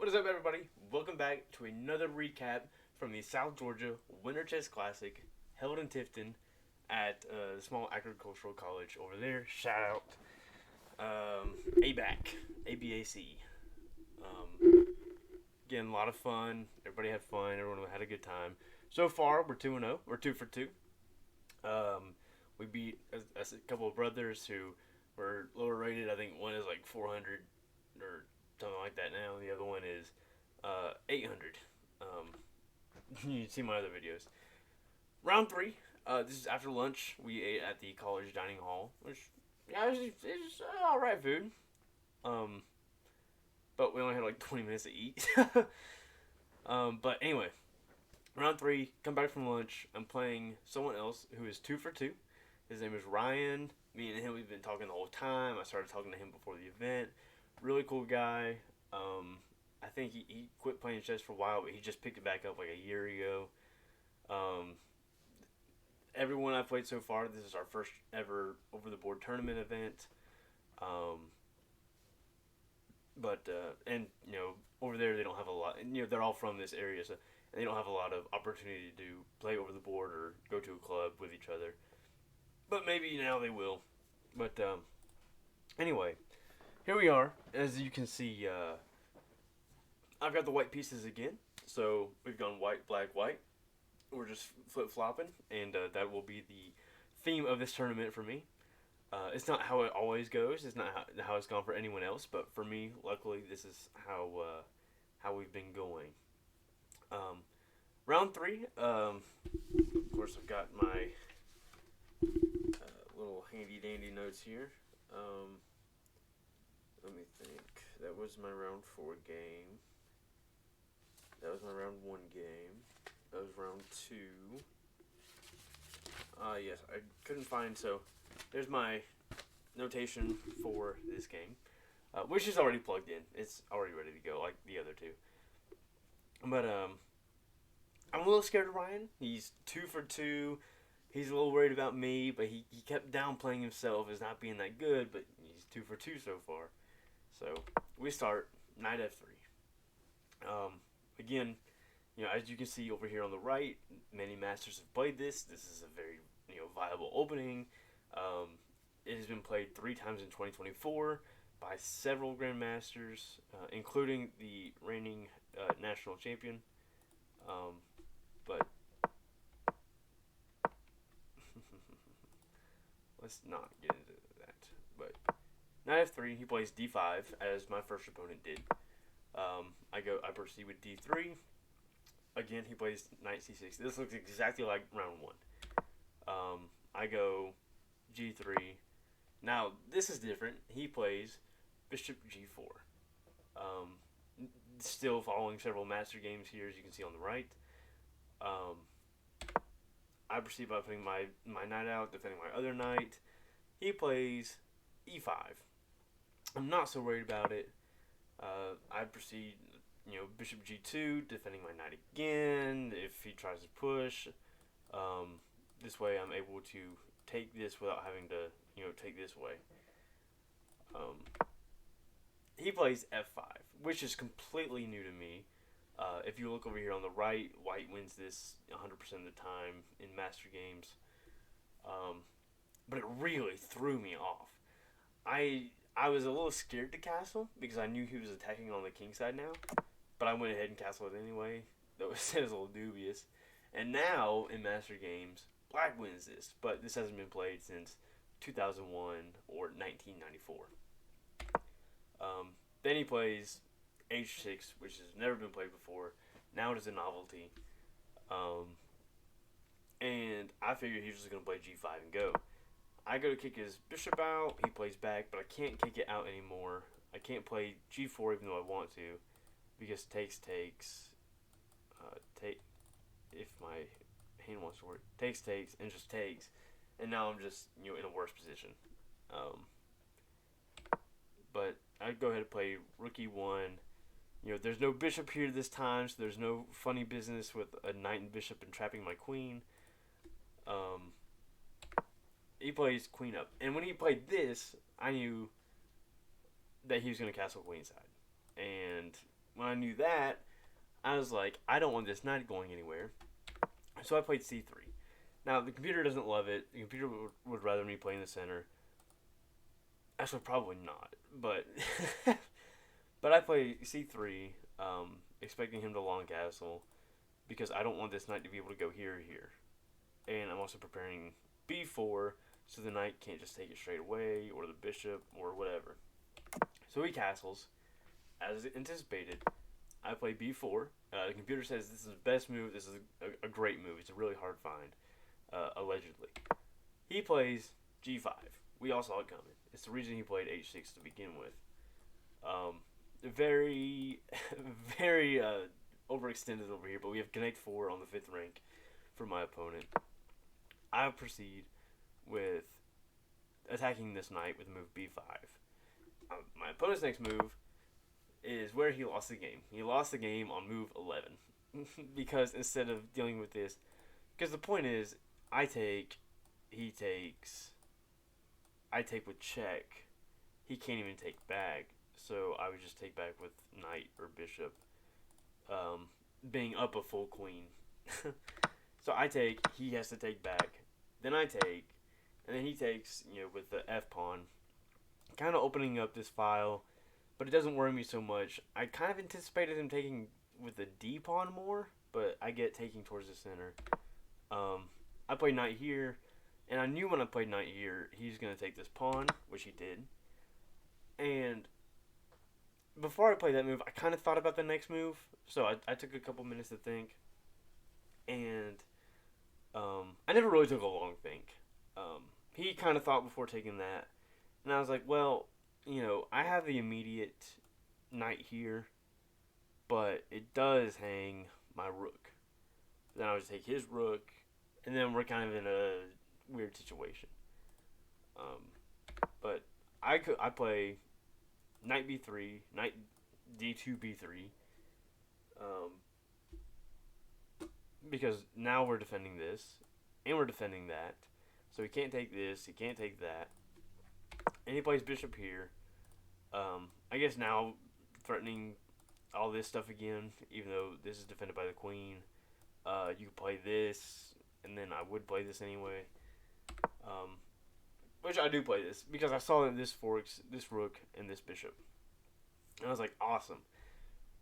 What is up, everybody? Welcome back to another recap from the South Georgia Winter Chess Classic held in Tifton at the small agricultural college over there. Shout out ABAC, ABAC. Again, a lot of fun. Everybody had fun. Everyone had a good time. So far, we're 2-0. We're 2 for 2. We beat a couple of brothers who were lower rated. I think one is like 400 or something like that now. The other one is 800. You can see my other videos. Round 3. This is after lunch. We ate at the college dining hall, which it's all right food. But we only had like 20 minutes to eat. But anyway, round 3. Come back from lunch. I'm playing someone else who is 2 for 2. His name is Ryan. Me and him, we've been talking the whole time. I started talking to him before the event. Really cool guy. I think he quit playing chess for a while, but he just picked it back up like a year ago. Everyone I've played so far, this is our first ever over-the-board tournament event. And over there they don't have a lot. And, they're all from this area, so they don't have a lot of opportunity to play over the board or go to a club with each other. But maybe now they will. But anyway, here we are. As you can see, I've got the white pieces again. So we've gone white, black, white. We're just flip-flopping, and that will be the theme of this tournament for me. It's not how it always goes. It's not how it's gone for anyone else, but for me, luckily, this is how we've been going. Round 3. Of course, I've got my little handy-dandy notes here. Let me think. That was my round 4 game. That was my round 1 game. That was round 2. Yes, I couldn't find, so there's my notation for this game, which is already plugged in. It's already ready to go, like the other two. But I'm a little scared of Ryan. He's 2 for 2. He's a little worried about me, but he kept downplaying himself as not being that good, but he's 2 for 2 so far. So we start knight f3. Again, as you can see over here on the right, many masters have played this. This is a very viable opening. It has been played 3 times in 2024 by several grandmasters, including the reigning national champion. But let's not get into that. But knight f3, he plays d5 as my first opponent did. I proceed with d3. Again, he plays knight c6. This looks exactly like round 1. I go g3. Now, this is different. He plays bishop g4. Still following several master games here, as you can see on the right. I proceed by putting my knight out, defending my other knight. He plays e5. I'm not so worried about it. I proceed, bishop g2, defending my knight again. If he tries to push, this way I'm able to take this without having to, take this way. He plays f5, which is completely new to me. If you look over here on the right, white wins this 100% of the time in master games. But it really threw me off. I was a little scared to castle because I knew he was attacking on the king side now, but I went ahead and castled it anyway. That was a little dubious. And now in master games, black wins this, but this hasn't been played since 2001 or 1994. Then he plays h6, which has never been played before. Now it is a novelty. And I figured he was just going to play g5 and go. I go to kick his bishop out. He plays back, but I can't kick it out anymore. I can't play g4 even though I want to, because takes. If my hand wants to work, takes, and just takes. And now I'm just in a worse position. But I go ahead and play rook e1. There's no bishop here this time, so there's no funny business with a knight and bishop and trapping my queen. He plays queen up. And when he played this, I knew that he was going to castle queenside. And when I knew that, I was like, I don't want this knight going anywhere. So I played c3. Now, the computer doesn't love it. The computer would rather me play in the center. Actually, probably not. But but I play c3, expecting him to long castle, because I don't want this knight to be able to go here or here. And I'm also preparing b4, so the knight can't just take it straight away, or the bishop, or whatever. So he castles. As anticipated, I play b4. The computer says this is the best move. This is a great move. It's a really hard find, allegedly. He plays g5. We all saw it coming. It's the reason he played h6 to begin with. Very, very overextended over here, but we have connect 4 on the 5th rank for my opponent. I proceed with attacking this knight with move b5. My opponent's next move is where he lost the game. He lost the game on move 11 because instead of dealing with this, because the point is, I take, he takes, I take with check. He can't even take back, so I would just take back with knight or bishop, being up a full queen. So I take, he has to take back, then I take, and then he takes, with the f pawn, kind of opening up this file, but it doesn't worry me so much. I kind of anticipated him taking with the d pawn more, but I get taking towards the center. I played knight here, and I knew when I played knight here, he's going to take this pawn, which he did. And before I played that move, I kind of thought about the next move, so I took a couple minutes to think, and I never really took a long think. He kind of thought before taking that, and I was like, well, I have the immediate knight here, but it does hang my rook. Then I would take his rook, and then we're kind of in a weird situation. But I play knight b3, knight d2 b3, because now we're defending this, and we're defending that. So he can't take this, he can't take that. And he plays bishop here. I guess now threatening all this stuff again, even though this is defended by the queen. You could play this, and then I would play this anyway. Which I do play this, because I saw that this forks this rook and this bishop. And I was like, awesome.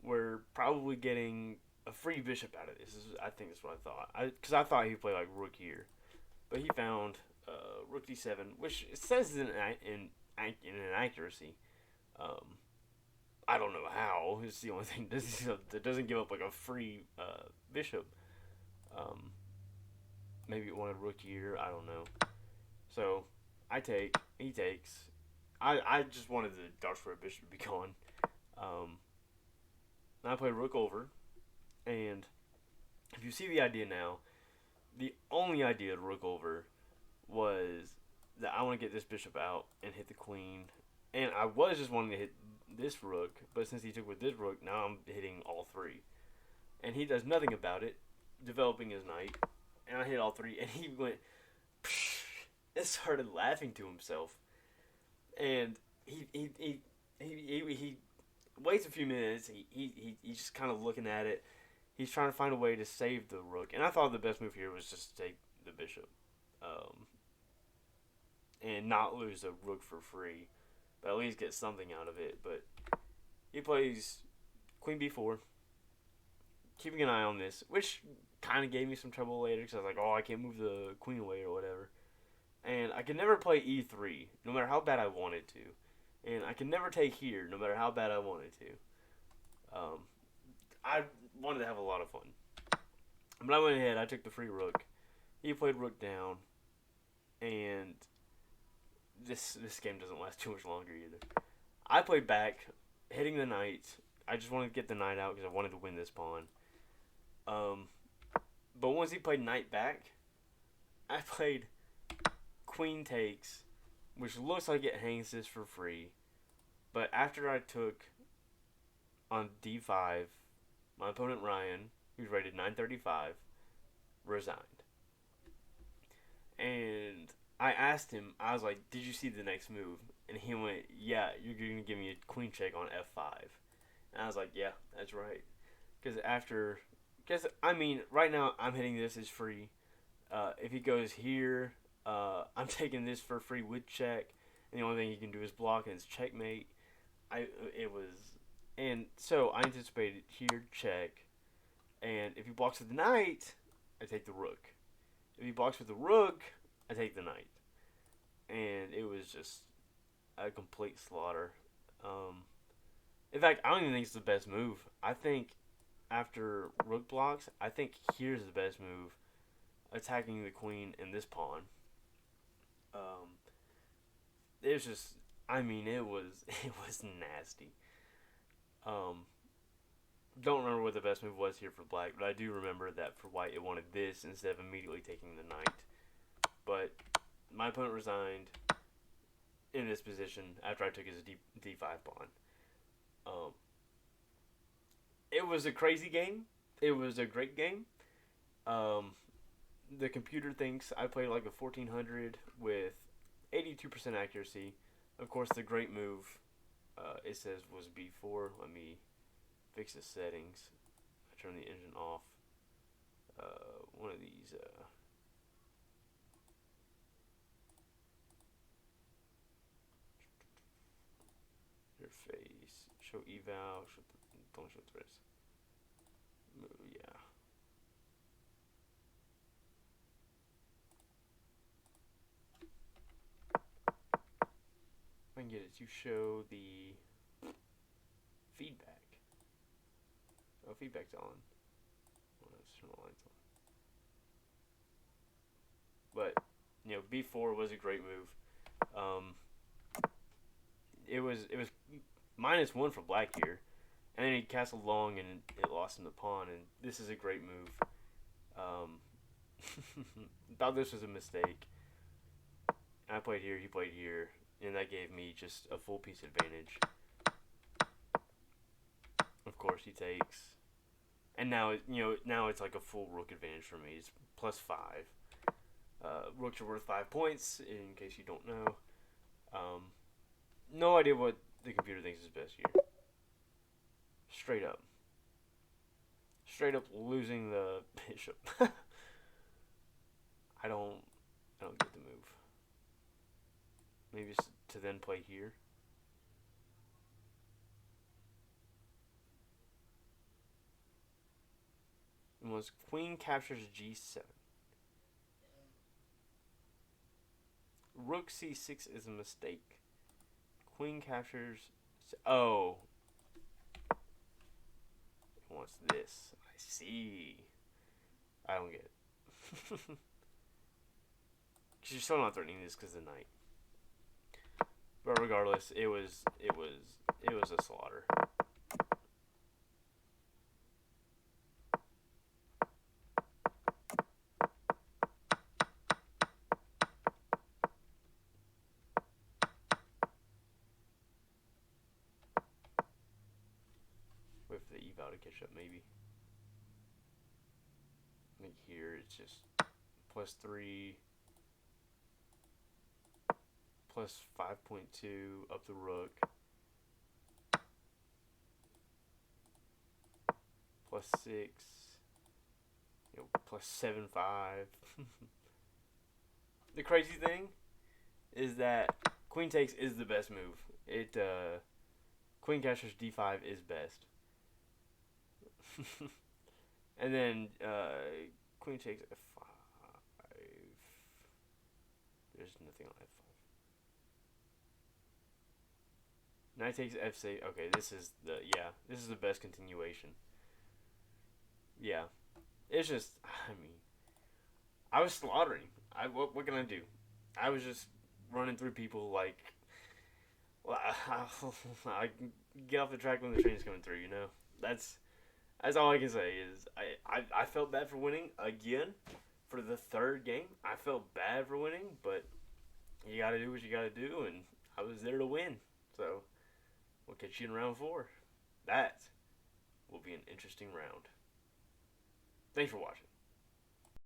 We're probably getting a free bishop out of this. I think that's what I thought. Because I thought he'd play like rook here. But he found rook d7, which it says in inaccuracy. I don't know how. It's the only thing that doesn't give up like a free bishop. Maybe it wanted rook here. I don't know. So I take. He takes. I just wanted the dark square bishop to be gone. I play rook over, and if you see the idea now, the only idea of rook over was that I want to get this bishop out and hit the queen. And I was just wanting to hit this rook, but since he took with this rook, now I'm hitting all three. And he does nothing about it, developing his knight. And I hit all three, and he went, psh, and started laughing to himself. And he waits a few minutes. He's just kind of looking at it. He's trying to find a way to save the rook. And I thought the best move here was just to take the bishop. And not lose the rook for free. But at least get something out of it. But he plays queen b4. Keeping an eye on this. Which kind of gave me some trouble later. Because I was like, oh, I can't move the queen away or whatever. And I could never play e3. No matter how bad I wanted to. And I can never take here. No matter how bad I wanted to. I wanted to have a lot of fun. But I went ahead. I took the free rook. He played rook down. And this game doesn't last too much longer either. I played back, hitting the knight. I just wanted to get the knight out because I wanted to win this pawn. But once he played knight back, I played queen takes, which looks like it hangs this for free. But after I took on d5, my opponent Ryan, who's rated 935, resigned. And I asked him, I was like, did you see the next move? And he went, yeah, you're going to give me a queen check on f5. And I was like, yeah, that's right. Because I mean, right now I'm hitting this as free. If he goes here, I'm taking this for free with check, and the only thing he can do is block, and it's checkmate. It was, and so I anticipated here check, and if he blocks with the knight, I take the rook. If he blocks with the rook, I take the knight, and it was just a complete slaughter. In fact, I don't even think it's the best move. I think after rook blocks, I think here's the best move, attacking the queen and this pawn. It was just, I mean, it was it was nasty. Um, don't remember what the best move was here for black, but I do remember that for white it wanted this instead of immediately taking the knight. But my opponent resigned in this position after I took his d5 pawn. Um, it was a crazy game. It was a great game. Um, the computer thinks I played like a 1400 with 82% accuracy. Of course, the great move, it says, was b4. Let me fix the settings. I turn the engine off. One of these. Interface. Show eval. Don't show threads. Yeah. I can get it to show the feedback. Oh, feedback's on. Oh, let's turn the lights on. But b4 was a great move. It was -1 for black here, and then he castled long and it lost him the pawn. And this is a great move. Thought this was a mistake. I played here, he played here, and that gave me just a full piece advantage. Of course, he takes, and now it's like a full rook advantage for me. It's +5. Rooks are worth 5 points, in case you don't know. No idea what the computer thinks is best here. Straight up losing the bishop. I don't get the move. Maybe it's to then play here. And once queen captures g7. Rook c6 is a mistake. Queen captures. Oh. It wants this. I see. I don't get it. Because you're still not threatening this because of the knight. But regardless, it was a slaughter. Wait for the eval to catch up, maybe. I think here it's just +3, +5.2 up the rook, +6, +7.5. The crazy thing is that queen takes is the best move. Queen captures d5 is best. And then queen takes f5. There's nothing on f5. Knight takes f6. Okay, this is the best continuation. Yeah, it's just, I mean, I was slaughtering. What can I do? I was just running through people like, well, I get off the track when the train's coming through. That's all I can say is I felt bad for winning again for the third game. I felt bad for winning, but you got to do what you got to do, and I was there to win. So we'll catch you in round 4. That will be an interesting round. Thanks for watching.